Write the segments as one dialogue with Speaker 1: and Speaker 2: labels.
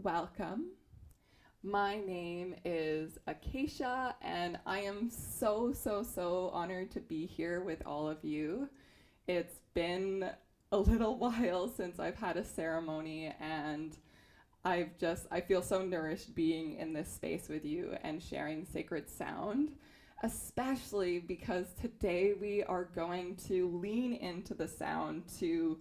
Speaker 1: welcome. My name is Acaisha, and I am so honored to be here with all of you. It's been a little while since I've had a ceremony, and I feel so nourished being in this space with you and sharing sacred sound, especially because today we are going to lean into the sound to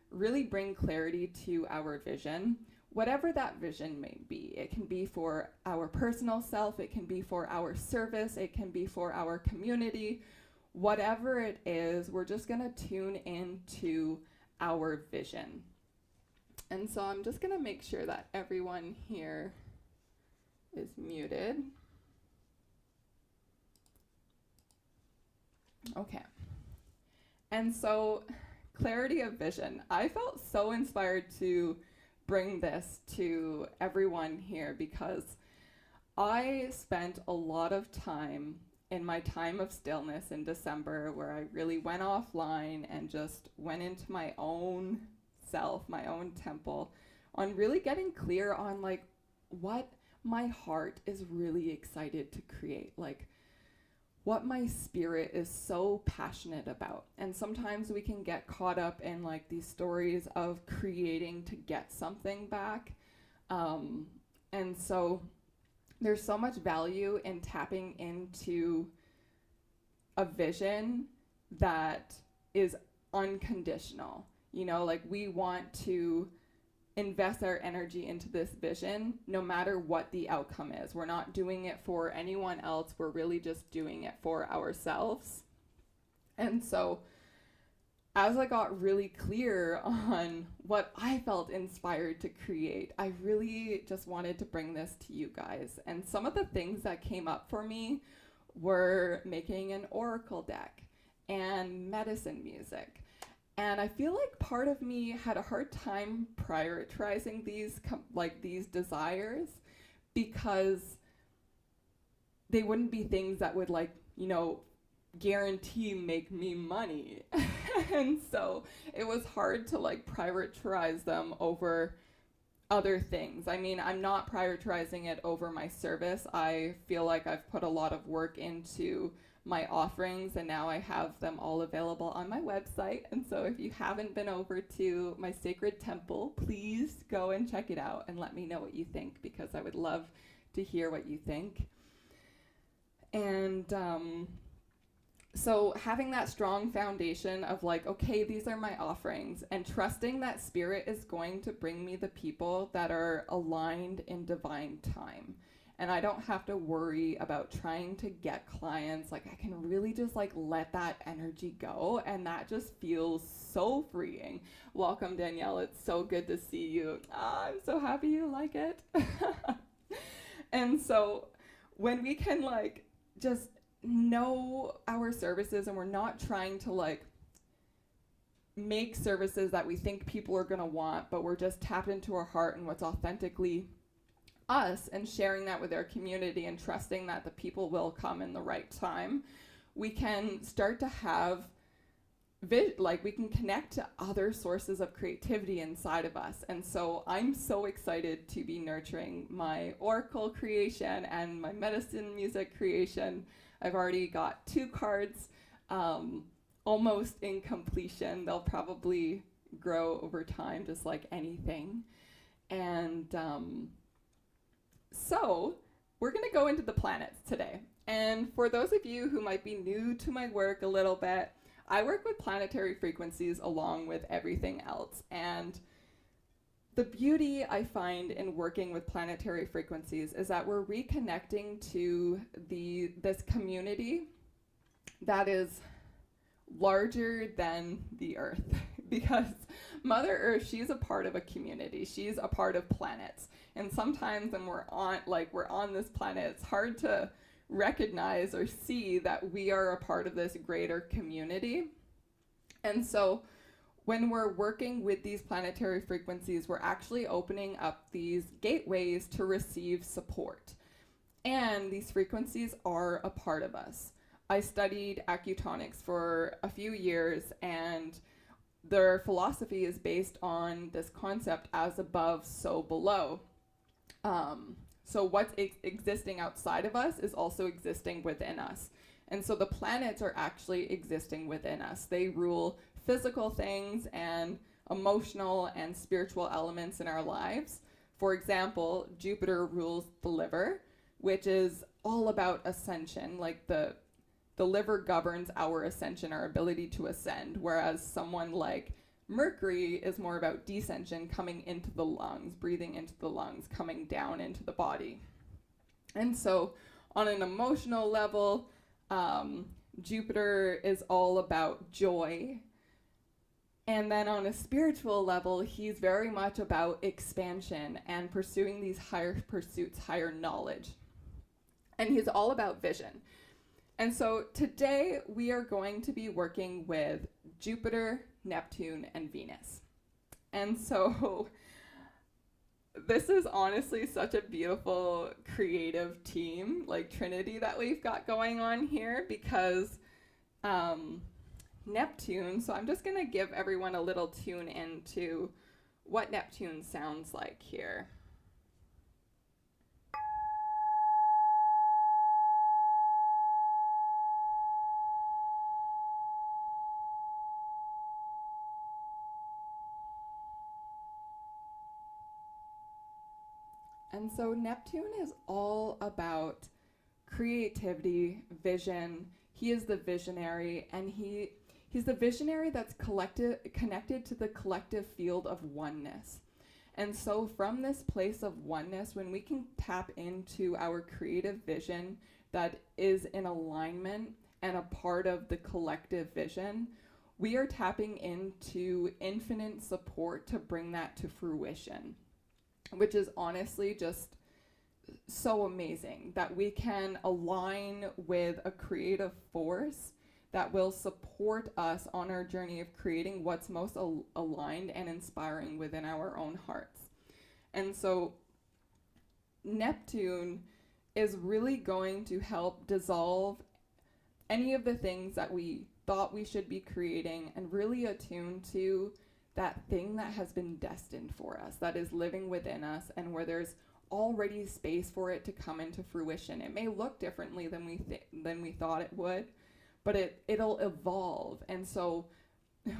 Speaker 1: really bring clarity to our vision, whatever that vision may be. It can be for our personal self, it can be for our service, it can be for our community. Whatever it is, we're just going to tune into our vision. And so I'm just going to make sure that everyone here is muted. Okay. And so, clarity of vision. I felt so inspired to bring this to everyone here because I spent a lot of time in my time of stillness in December where I really went offline and just went into my own self, my own temple, on really getting clear on like what my heart is really excited to create, like what my spirit is so passionate about. And sometimes we can get caught up in like these stories of creating to get something back. And so there's so much value in tapping into a vision that is unconditional. You know, like we want to invest our energy into this vision no matter what the outcome is. We're not doing it for anyone else. We're really just doing it for ourselves. And so as I got really clear on what I felt inspired to create, I really just wanted to bring this to you guys. And some of the things that came up for me were making an oracle deck and medicine music. And I feel like part of me had a hard time prioritizing these desires because they wouldn't be things that would guarantee make me money. And so it was hard to prioritize them over other things. I mean, I'm not prioritizing it over my service. I feel like I've put a lot of work into my offerings, and now I have them all available on my website. And so if you haven't been over to my sacred temple, please go and check it out and let me know what you think, because I would love to hear what you think. And so having that strong foundation of okay, these are my offerings, and trusting that spirit is going to bring me the people that are aligned in divine time. And I don't have to worry about trying to get clients. I can really just let that energy go, and that just feels so freeing. Welcome, Danielle. It's so good to see you. I'm so happy you like it. And so when we can just know our services, and we're not trying to make services that we think people are going to want, but we're just tapped into our heart and what's authentically us, and sharing that with our community and trusting that the people will come in the right time, we can start to have we can connect to other sources of creativity inside of us. And so I'm so excited to be nurturing my oracle creation and my medicine music creation. I've already got 2 cards almost in completion. They'll probably grow over time, just like anything. And so we're going to go into the planets today. And for those of you who might be new to my work a little bit, I work with planetary frequencies along with everything else. And the beauty I find in working with planetary frequencies is that we're reconnecting to this community that is larger than the Earth. Because Mother Earth, she's a part of a community. She's a part of planets. And sometimes when we're on this planet, it's hard to recognize or see that we are a part of this greater community. And so when we're working with these planetary frequencies, we're actually opening up these gateways to receive support. And these frequencies are a part of us. I studied acutonics for a few years, and their philosophy is based on this concept as above, so below. So what's existing outside of us is also existing within us. And so the planets are actually existing within us. They rule physical things and emotional and spiritual elements in our lives. For example, Jupiter rules the liver, which is all about ascension. Like the liver governs our ascension, our ability to ascend, whereas someone like Mercury is more about descension, coming into the lungs, breathing into the lungs, coming down into the body. And so on an emotional level, Jupiter is all about joy. And then on a spiritual level, he's very much about expansion and pursuing these higher pursuits, higher knowledge. And he's all about vision. And so today we are going to be working with Jupiter, Neptune, and Venus. And so this is honestly such a beautiful creative team, like trinity that we've got going on here, because Neptune, so I'm just going to give everyone a little tune into what Neptune sounds like here. And so Neptune is all about creativity, vision. He is the visionary, and he's the visionary that's connected to the collective field of oneness. And so from this place of oneness, when we can tap into our creative vision that is in alignment and a part of the collective vision, we are tapping into infinite support to bring that to fruition, which is honestly just so amazing that we can align with a creative force that will support us on our journey of creating what's most aligned and inspiring within our own hearts. And so Neptune is really going to help dissolve any of the things that we thought we should be creating and really attune to that thing that has been destined for us, that is living within us, and where there's already space for it to come into fruition. It may look differently than we thought it would, but it'll evolve. And so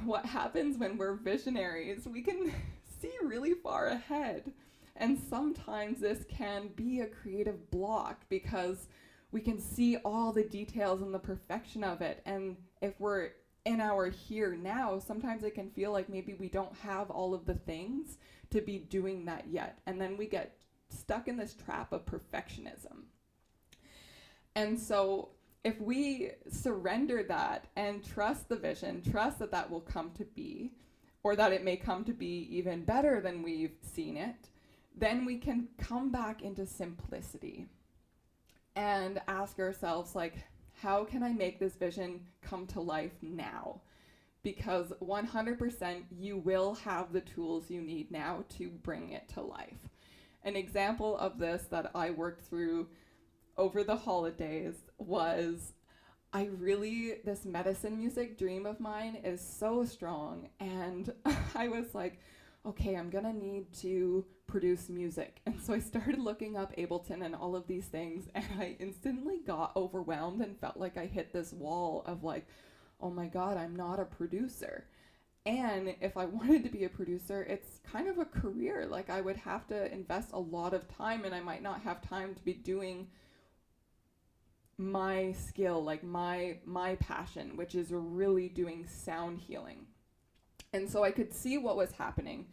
Speaker 1: what happens when we're visionaries, we can see really far ahead. And sometimes this can be a creative block because we can see all the details and the perfection of it. And if we're in our here now, sometimes it can feel like maybe we don't have all of the things to be doing that yet. And then we get stuck in this trap of perfectionism. And so if we surrender that and trust the vision, trust that that will come to be, or that it may come to be even better than we've seen it, then we can come back into simplicity and ask ourselves, like, how can I make this vision come to life now? Because 100% you will have the tools you need now to bring it to life. An example of this that I worked through over the holidays was this medicine music dream of mine is so strong, and I was like, okay, I'm gonna need to produce music. And so I started looking up Ableton and all of these things, and I instantly got overwhelmed and felt like I hit this wall of like, oh my God, I'm not a producer. And if I wanted to be a producer, it's kind of a career. Like, I would have to invest a lot of time, and I might not have time to be doing my skill, like my passion, which is really doing sound healing. And so I could see what was happening.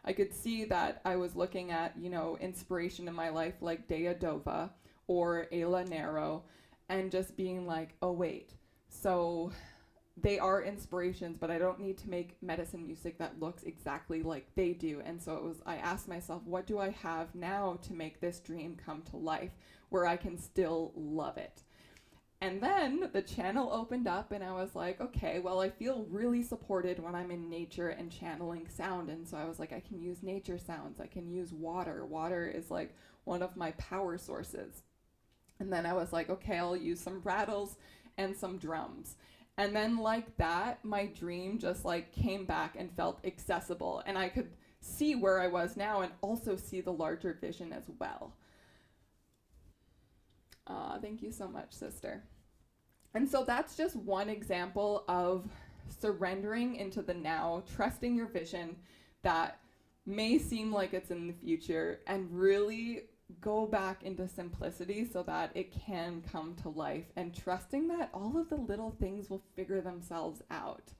Speaker 1: I could see that I was looking at, inspiration in my life like Dea Dova or Ayla Nero, and just being like, oh wait, so they are inspirations, but I don't need to make medicine music that looks exactly like they do. And so I asked myself, what do I have now to make this dream come to life where I can still love it? And then the channel opened up, and I was like, okay, well, I feel really supported when I'm in nature and channeling sound. And so I was like, I can use nature sounds. I can use water. Water is like one of my power sources. And then I was like, okay, I'll use some rattles and some drums. And then like that, my dream just like came back and felt accessible. And I could see where I was now and also see the larger vision as well. Thank you so much, sister. And so that's just one example of surrendering into the now, trusting your vision that may seem like it's in the future, and really go back into simplicity so that it can come to life, and trusting that all of the little things will figure themselves out.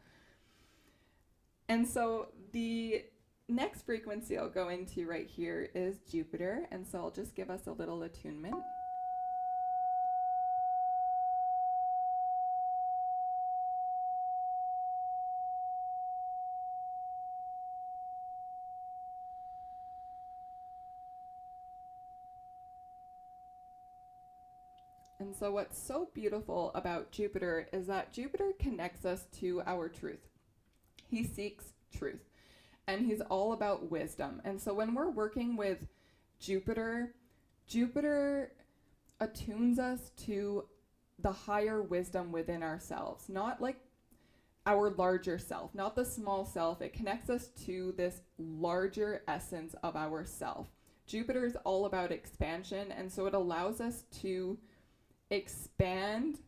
Speaker 1: And so the next frequency I'll go into right here is Jupiter, and so I'll just give us a little attunement. And so what's so beautiful about Jupiter is that Jupiter connects us to our truth. He seeks truth, and he's all about wisdom. And so when we're working with Jupiter, Jupiter attunes us to the higher wisdom within ourselves, not like our larger self, not the small self. It connects us to this larger essence of ourself. Jupiter is all about expansion, and so it allows us to expand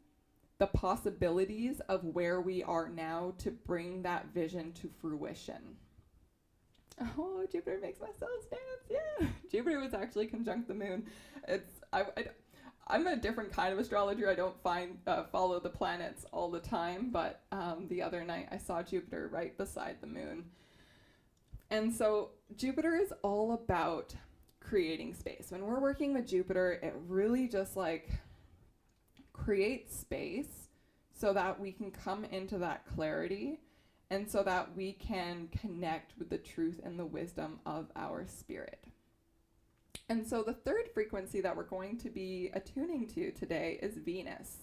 Speaker 1: the possibilities of where we are now to bring that vision to fruition. Oh, Jupiter makes my cells dance, yeah. Jupiter was actually conjunct the moon. I'm a different kind of astrologer. I don't follow the planets all the time, but the other night I saw Jupiter right beside the moon. And so Jupiter is all about creating space. When we're working with Jupiter, it really just like create space so that we can come into that clarity, and so that we can connect with the truth and the wisdom of our spirit. And so the third frequency that we're going to be attuning to today is Venus.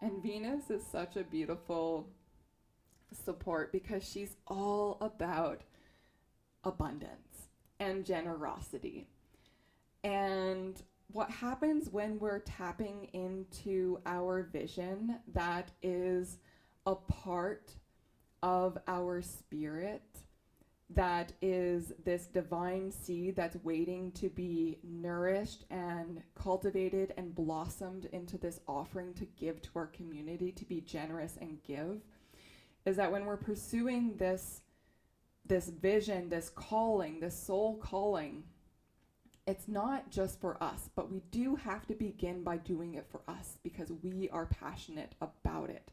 Speaker 1: And Venus is such a beautiful support because she's all about abundance and generosity. And what happens when we're tapping into our vision that is a part of our spirit, that is this divine seed that's waiting to be nourished and cultivated and blossomed into this offering to give to our community, to be generous and give, is that when we're pursuing this vision, this calling, this soul calling, it's not just for us, but we do have to begin by doing it for us because we are passionate about it.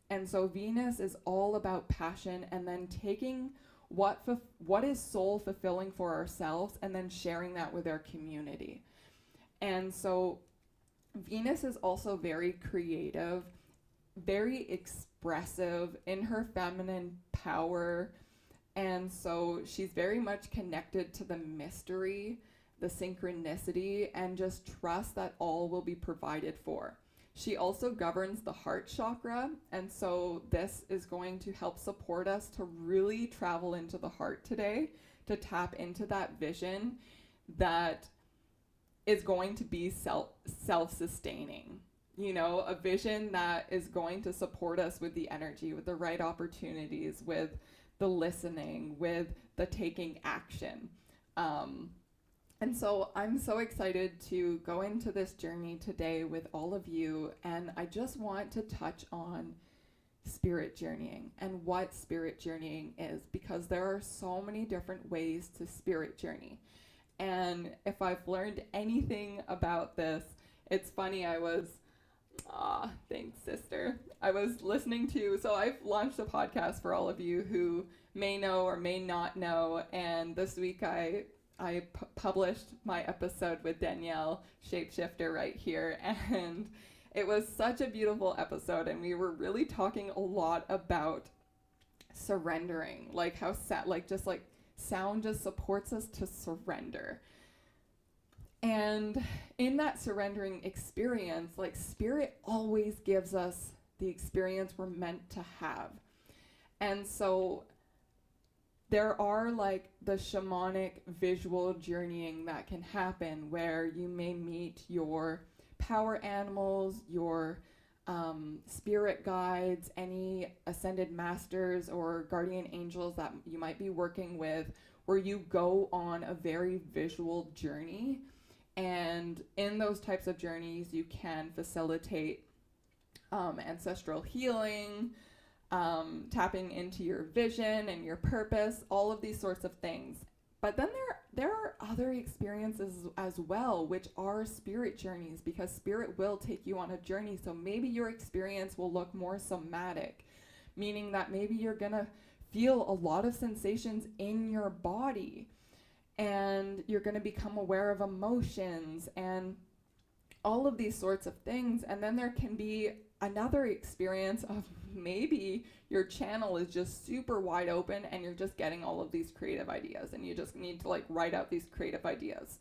Speaker 1: And so Venus is all about passion, and then taking what is soul fulfilling for ourselves and then sharing that with our community. And so Venus is also very creative, very expressive in her feminine power. And so she's very much connected to the mystery, the synchronicity, and just trust that all will be provided for. She also governs the heart chakra, and so this is going to help support us to really travel into the heart today, to tap into that vision that is going to be self-sustaining. You know, a vision that is going to support us with the energy, with the right opportunities, with the listening, with the taking action. And so I'm so excited to go into this journey today with all of you, and I just want to touch on spirit journeying and what spirit journeying is, because there are so many different ways to spirit journey. And if I've learned anything about this, it's funny, thanks, sister. I was listening to, so I've launched a podcast for all of you who may know or may not know, and this week I published my episode with Danielle, Shapeshifter, right here, and it was such a beautiful episode, and we were really talking a lot about surrendering, like how sound just supports us to surrender. And in that surrendering experience, like spirit always gives us the experience we're meant to have. And so there are like the shamanic visual journeying that can happen where you may meet your power animals, your spirit guides, any ascended masters or guardian angels that you might be working with, where you go on a very visual journey. And in those types of journeys, you can facilitate ancestral healing, tapping into your vision and your purpose, all of these sorts of things. But then there are other experiences as well, which are spirit journeys, because spirit will take you on a journey. So maybe your experience will look more somatic, meaning that maybe you're gonna feel a lot of sensations in your body, and you're gonna become aware of emotions and all of these sorts of things. And then there can be another experience of maybe your channel is just super wide open and you're just getting all of these creative ideas and you just need to like write out these creative ideas.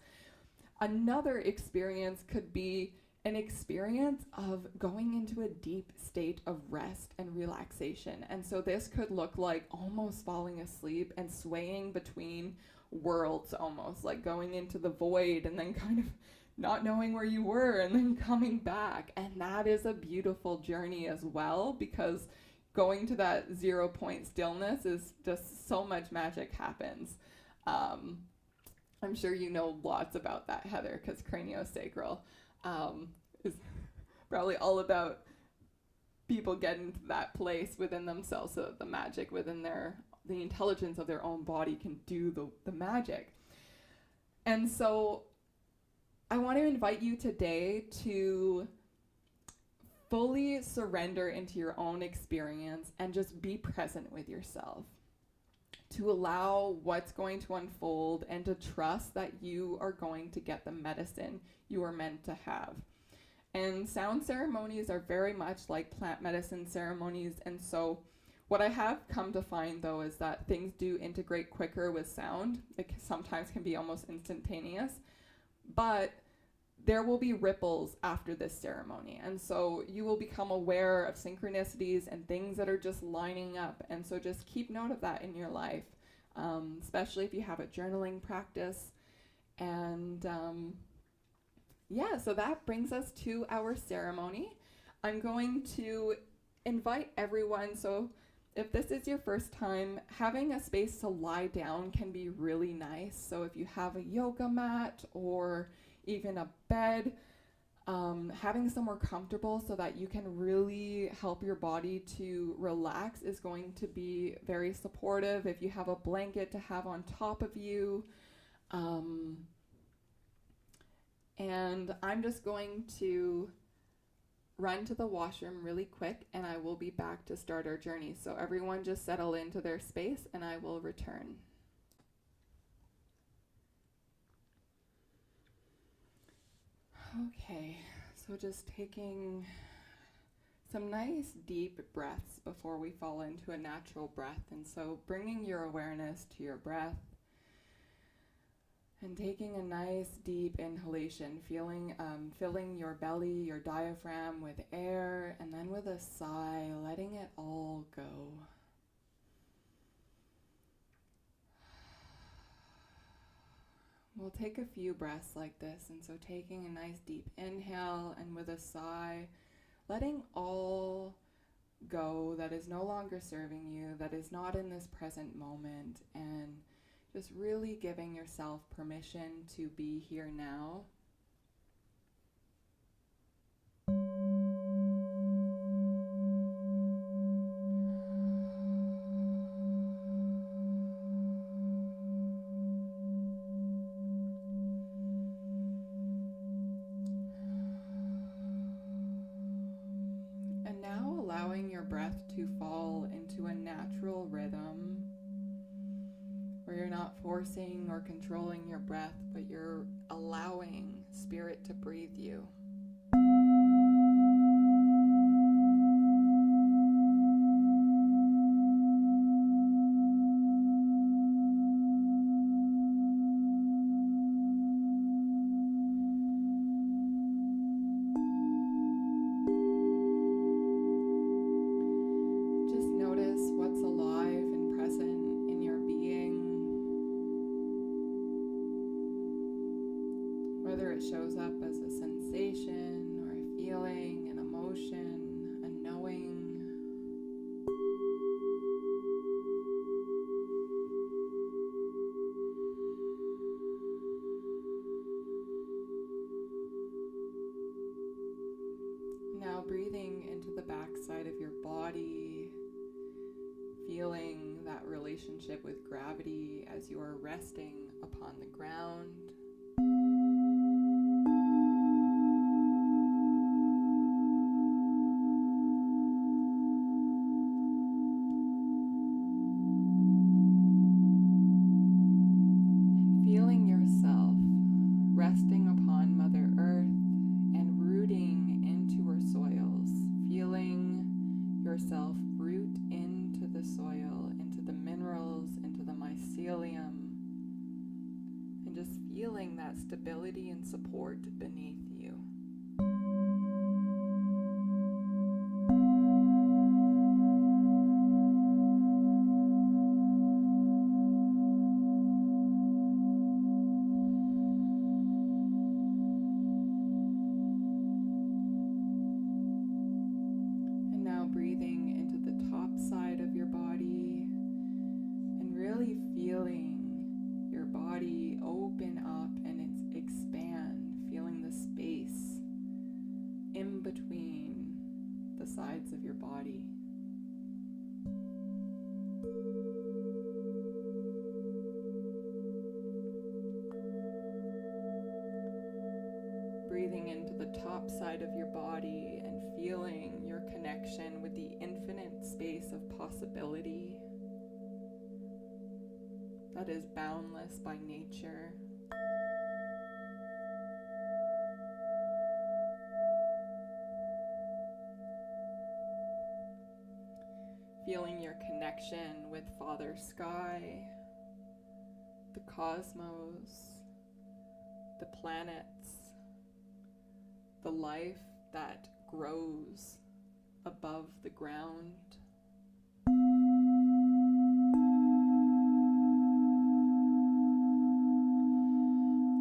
Speaker 1: Another experience could be an experience of going into a deep state of rest and relaxation. And so this could look like almost falling asleep and swaying between worlds, almost like going into the void and then kind of not knowing where you were and then coming back. And that is a beautiful journey as well, because going to that 0 point stillness is just so much magic happens. I'm sure you know lots about that, Heather, because craniosacral is probably all about people getting to that place within themselves so that the magic within the intelligence of their own body can do the magic. And so I want to invite you today to fully surrender into your own experience and just be present with yourself, to allow what's going to unfold and to trust that you are going to get the medicine you are meant to have. And sound ceremonies are very much like plant medicine ceremonies. And so what I have come to find, though, is that things do integrate quicker with sound. It sometimes can be almost instantaneous, but there will be ripples after this ceremony. And so you will become aware of synchronicities and things that are just lining up. And so just keep note of that in your life, especially if you have a journaling practice. And yeah, so that brings us to our ceremony. I'm going to invite everyone. So if this is your first time, having a space to lie down can be really nice. So if you have a yoga mat or even a bed, having somewhere comfortable so that you can really help your body to relax is going to be very supportive. If you have a blanket to have on top of you, and I'm just going to run to the washroom really quick and I will be back to start our journey. So everyone just settle into their space and I will return. Okay, so just taking some nice deep breaths before we fall into a natural breath. And so bringing your awareness to your breath and taking a nice deep inhalation, filling your belly, your diaphragm with air, and then with a sigh, letting it all go. We'll take a few breaths like this, and so taking a nice deep inhale and with a sigh, letting all go that is no longer serving you, that is not in this present moment, and just really giving yourself permission to be here now. And now allowing your breath to fall into a natural rhythm, where you're not forcing or controlling your breath, but you're allowing spirit to breathe you. Just notice what's alive and present in your being. shows up as a sensation or a feeling, an emotion, a knowing. Now breathing into the backside of your body, feeling that relationship with gravity as you are resting upon the ground. And feeling yourself resting upon Mother Earth and rooting into her soils, feeling yourself root into the soil, into the minerals, into the mycelium, and just feeling that stability and support beneath you. And now breathing into the top side of your body and really feeling your body open up and expand, feeling the space in between the sides of your body. Breathing into the top side of your body and feeling your connection with the infinite space of possibility that is boundless by nature. Feeling your connection with Father Sky, the cosmos, the planets, the life that grows above the ground.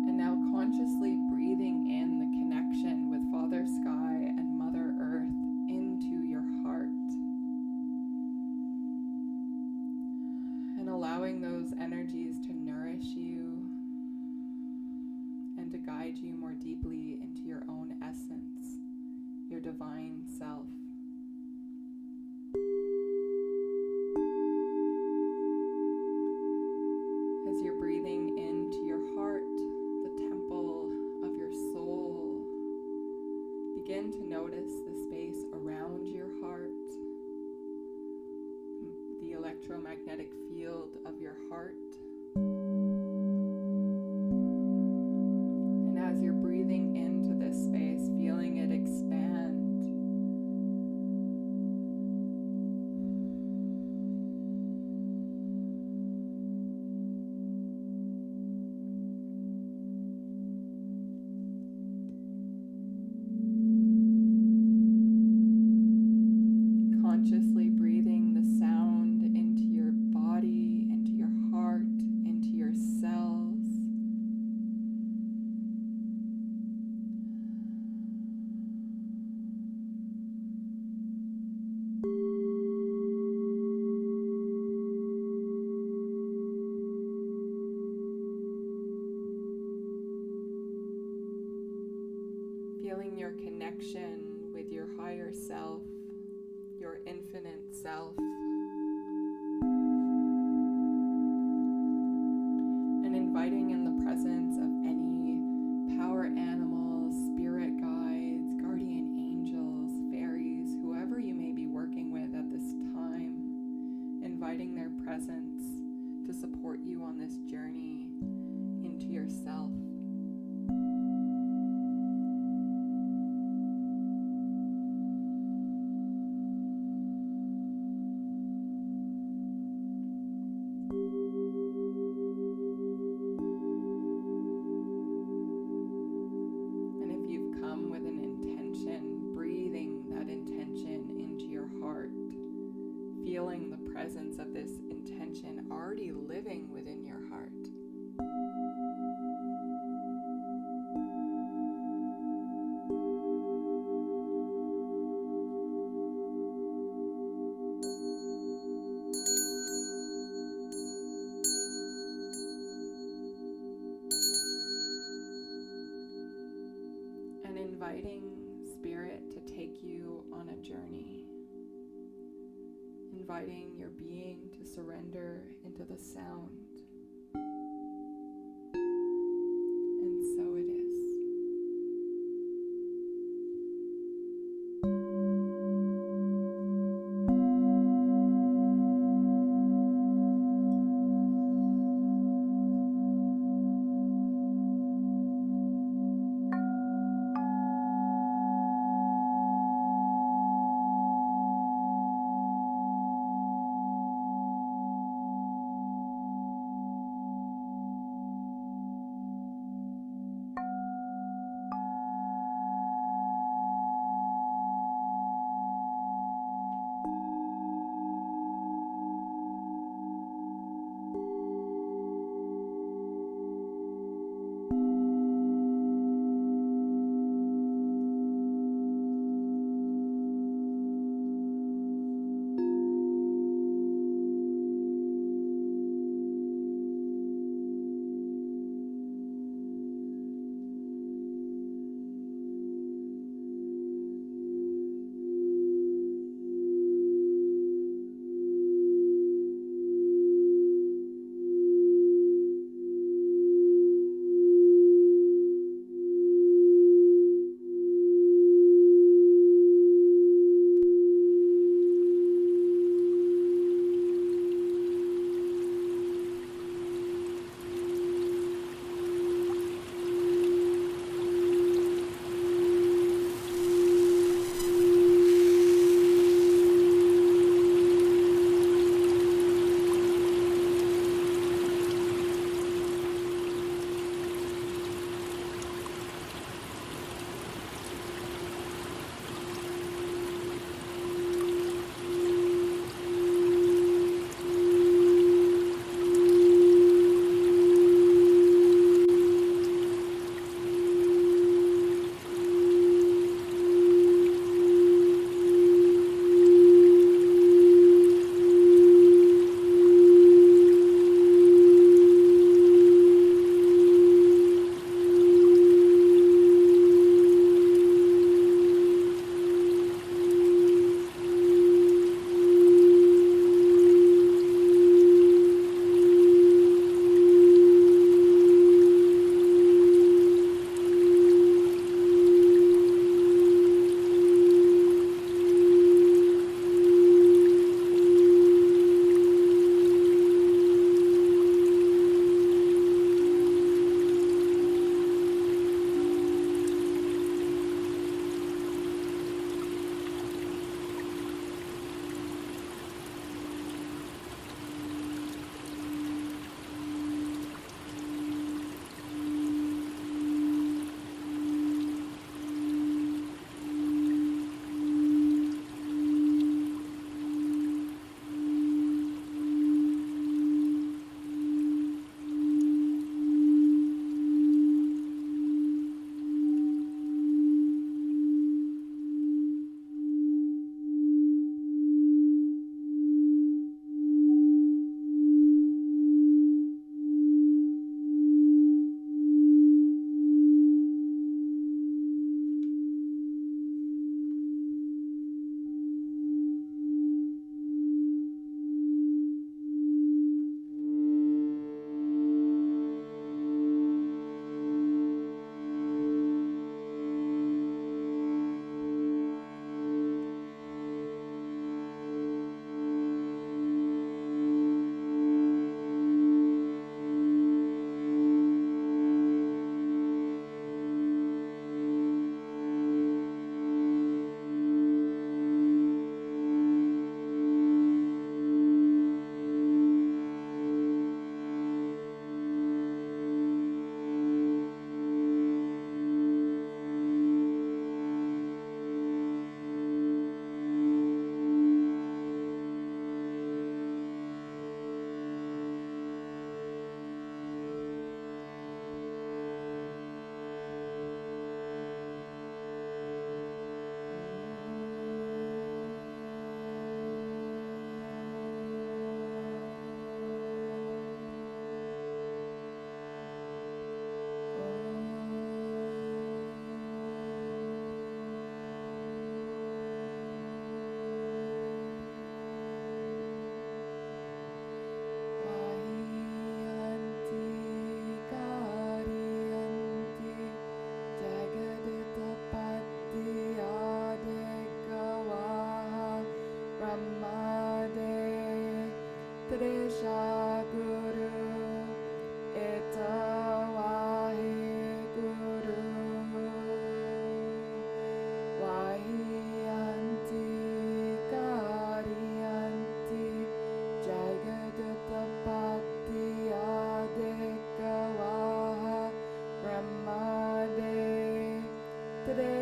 Speaker 1: And now consciously breathing in the connection with Father Sky and Mother Earth into your heart. And allowing those energies to nourish you and to guide you more deeply into your own essence, your divine self. As you're breathing into your heart, the temple of your soul, begin to notice the space around your heart, the electromagnetic field of your heart. And as you're breathing into this space, feeling it expand, consciously breathing the sound into your body, into your heart, into your cells. Feeling your connection with your higher self, your infinite self, and inviting in the presence of any power animals, spirit guides, guardian angels, fairies, whoever you may be working with at this time, inviting their presence to support you on this journey into yourself. inviting Spirit to take you on a journey, inviting your being to surrender into the sound. And so it is.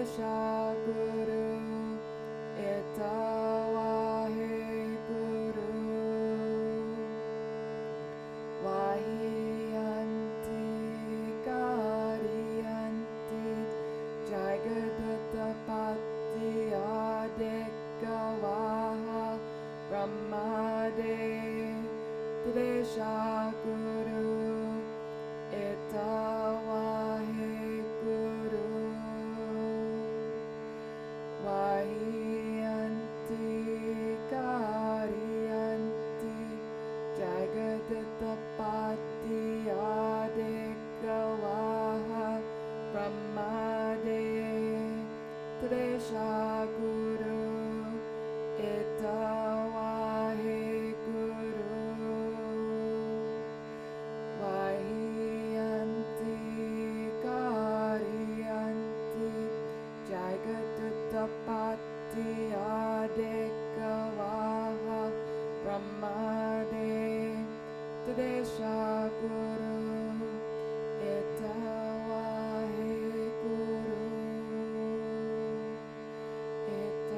Speaker 1: Tadesha Guru Itawahe Guru Vahiyanti Kariyanti Jagadutapati Adekavaha Brahmade Tadesha Guru Itawahe Guru Vahiyanti Kariyanti Jagadutapati Adekavaha Brahmade Tadesha Guru Itawahe Guru Vahiyanti Kariyanti Jagadutapati Adekavaha Brahmade Tadesha Guru Itawahe Guru Itawahe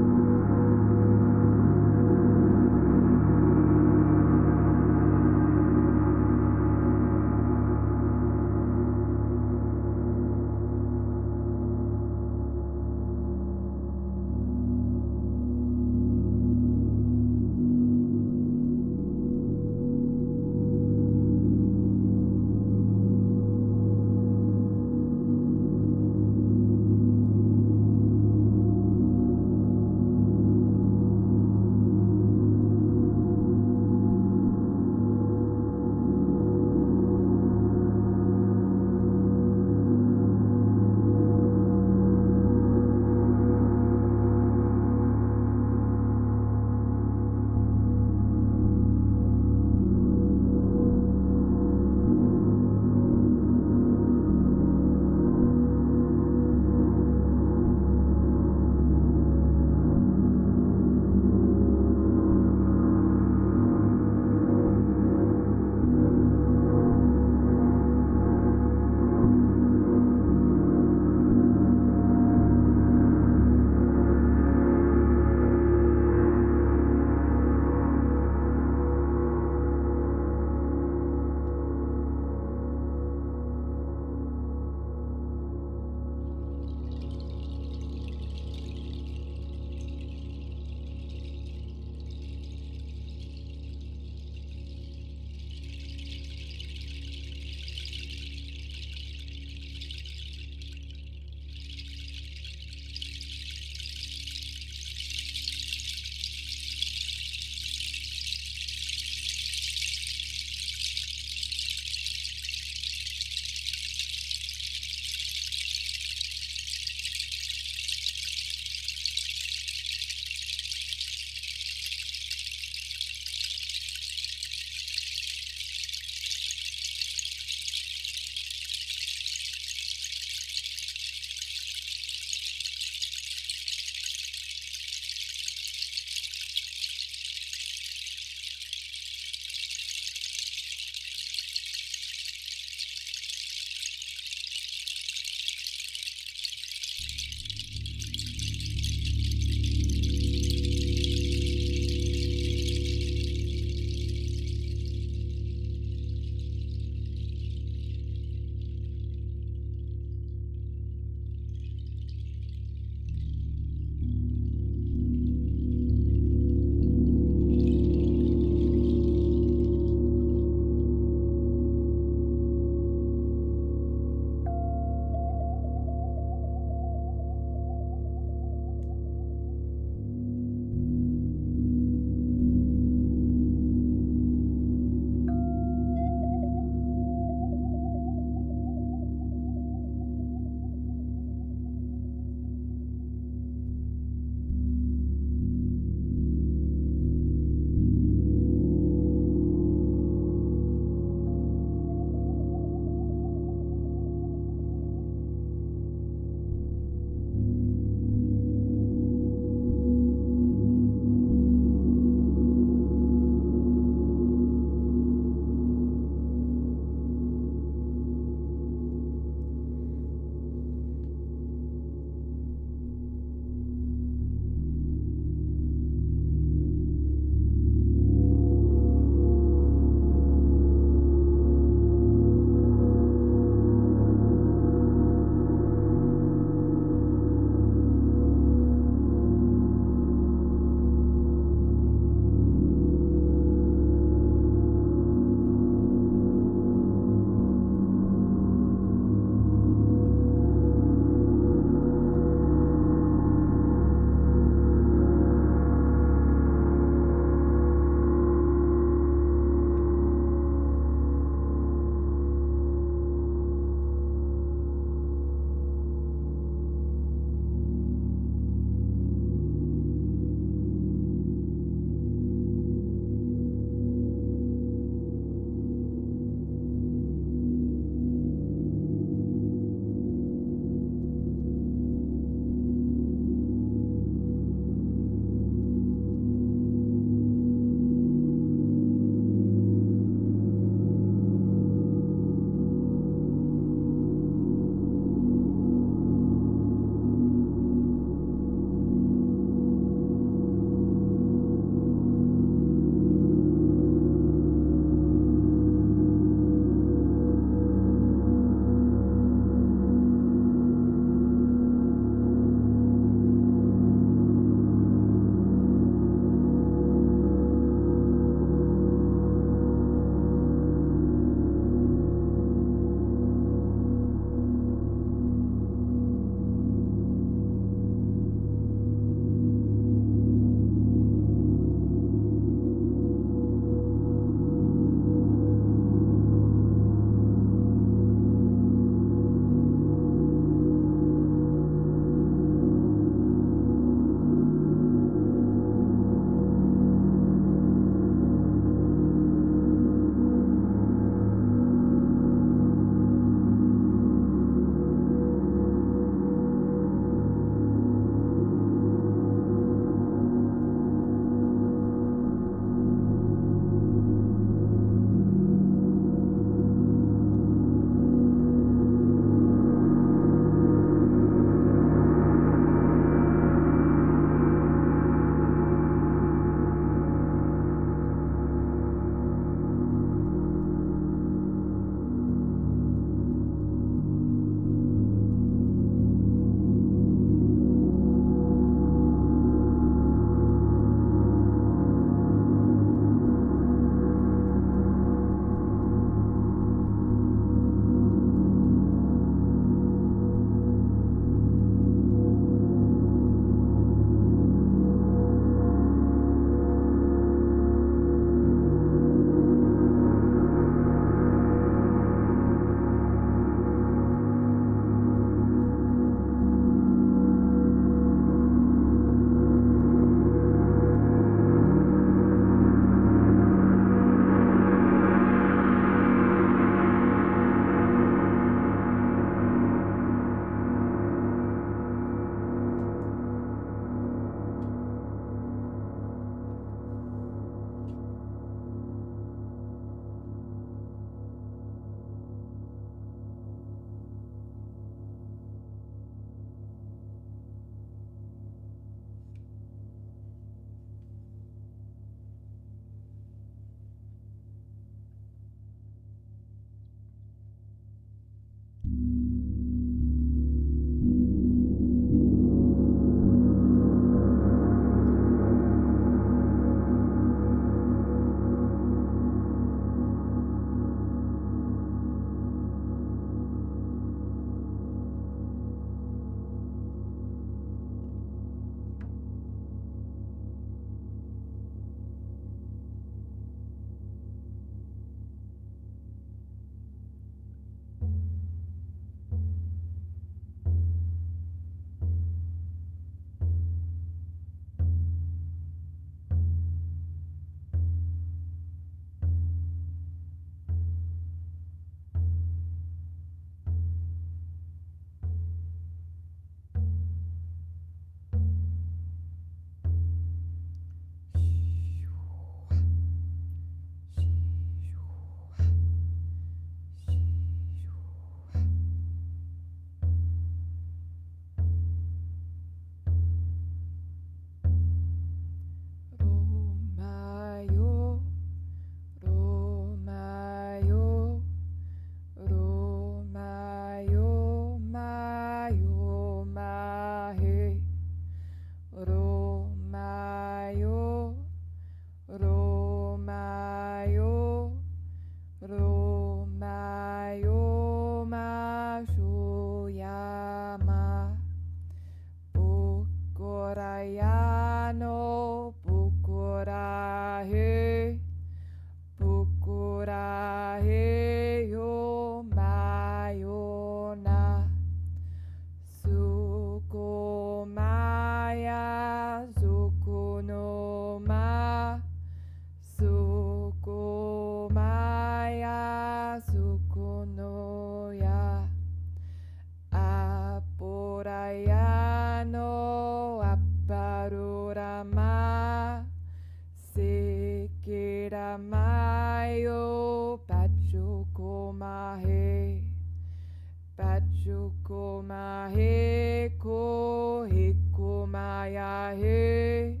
Speaker 2: Sukumaya he.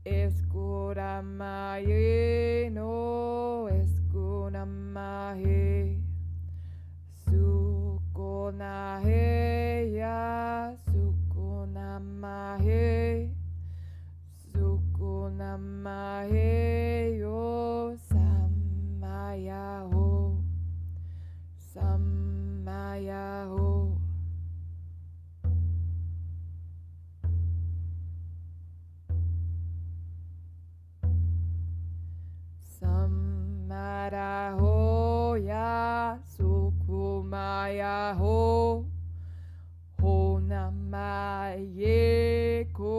Speaker 2: Eskuramaye no eskunamahe. Sukunahe ya sukunamahe. Sukunamahe yo samayaho. Samayaho. Samaraho ya sukumayaho. Honamaye ko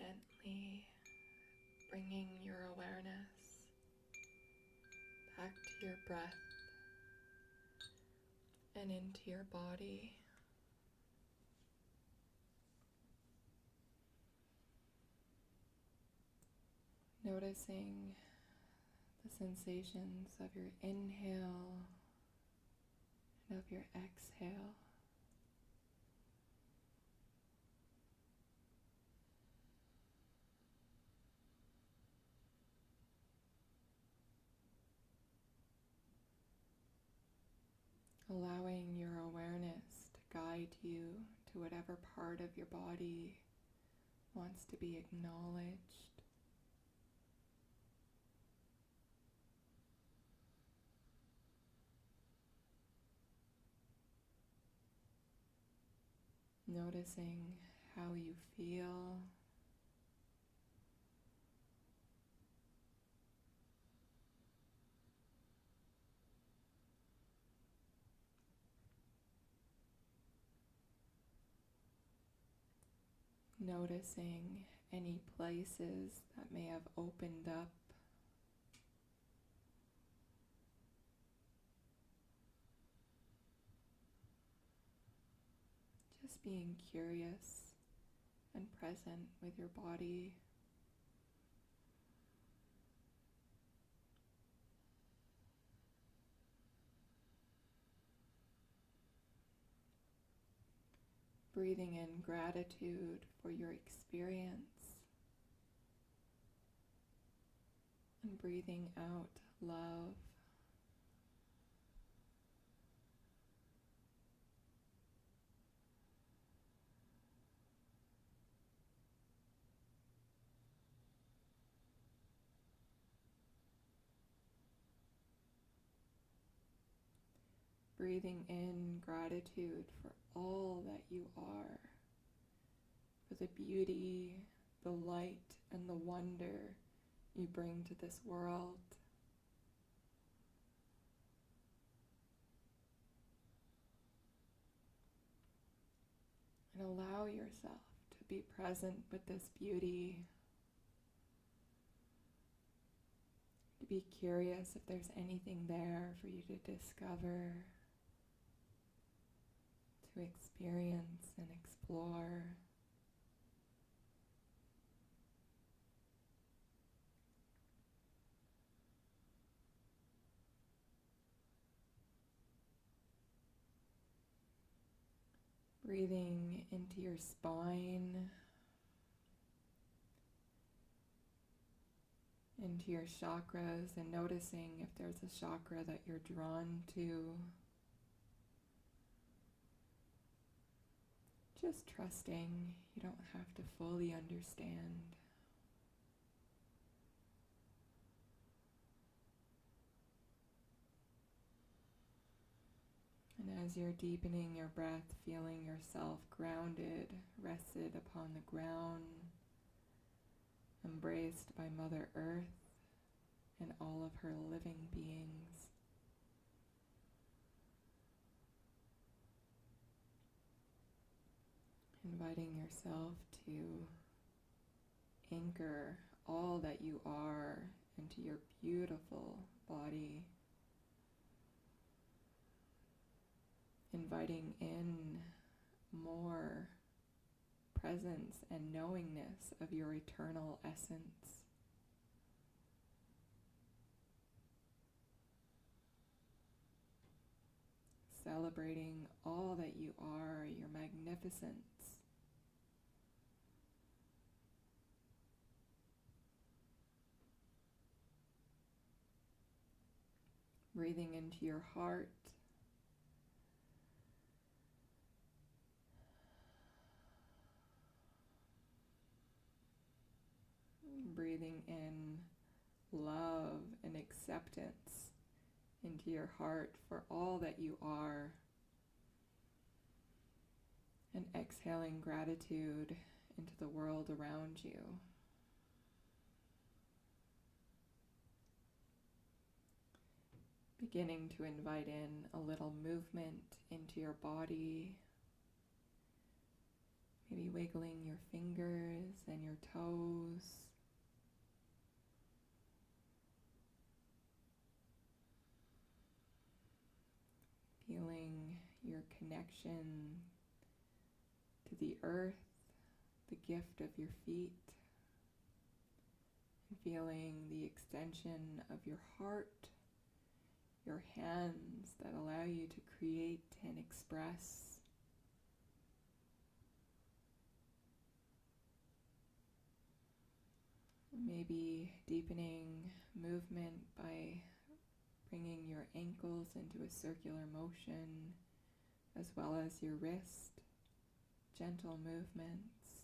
Speaker 1: Gently bringing your awareness back to your breath and into your body. Noticing the sensations of your inhale and of your exhale. Allowing your awareness to guide you to whatever part of your body wants to be acknowledged. Noticing how you feel. Noticing any places that may have opened up. Just being curious and present with your body. Breathing in gratitude for your experience and breathing out love. Breathing in gratitude for all that you are, for the beauty, the light, and the wonder you bring to this world. And allow yourself to be present with this beauty, to be curious if there's anything there for you to discover, to experience and explore. Breathing into your spine, into your chakras, and noticing if there's a chakra that you're drawn to. Just trusting you don't have to fully understand. And as you're deepening your breath, feeling yourself grounded, rested upon the ground, embraced by Mother Earth and all of her living beings. Inviting yourself to anchor all that you are into your beautiful body. Inviting in more presence and knowingness of your eternal essence. Celebrating all that you are, your magnificence. Breathing into your heart. Breathing in love and acceptance into your heart for all that you are. And exhaling gratitude into the world around you. Beginning to invite in a little movement into your body. Maybe wiggling your fingers and your toes. connection to the earth, the gift of your feet, and feeling the extension of your heart, your hands that allow you to create and express. Maybe deepening movement by bringing your ankles into a circular motion, as well as your wrist, gentle movements.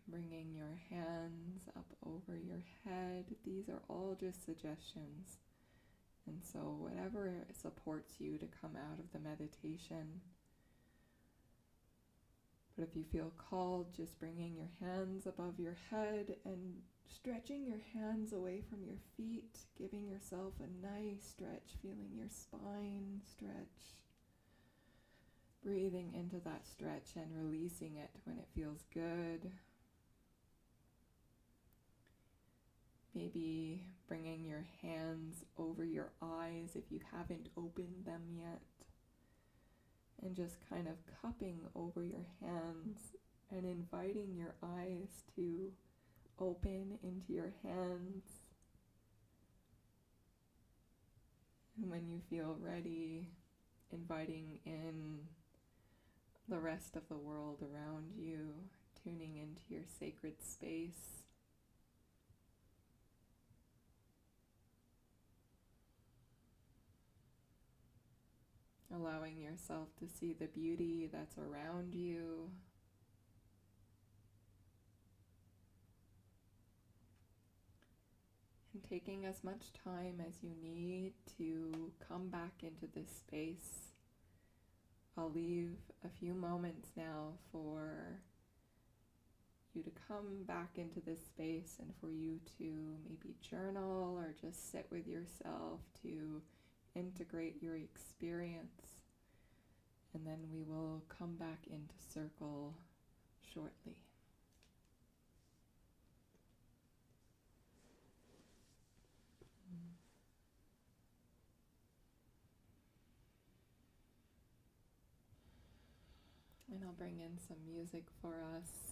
Speaker 1: Bringing your hands up over your head. These are all just suggestions. And so whatever supports you to come out of the meditation. But if you feel called, just bringing your hands above your head and stretching your hands away from your feet, giving yourself a nice stretch, feeling your spine stretch. Breathing into that stretch and releasing it when it feels good. Maybe bringing your hands over your eyes if you haven't opened them yet. And just kind of cupping over your hands and inviting your eyes to open into your hands. And when you feel ready, inviting in the rest of the world around you, tuning into your sacred space. Allowing yourself to see the beauty that's around you. And taking as much time as you need to come back into this space. I'll leave a few moments now for you to come back into this space and for you to maybe journal or just sit with yourself to integrate your experience, and then we will come back into circle shortly. And I'll bring in some music for us.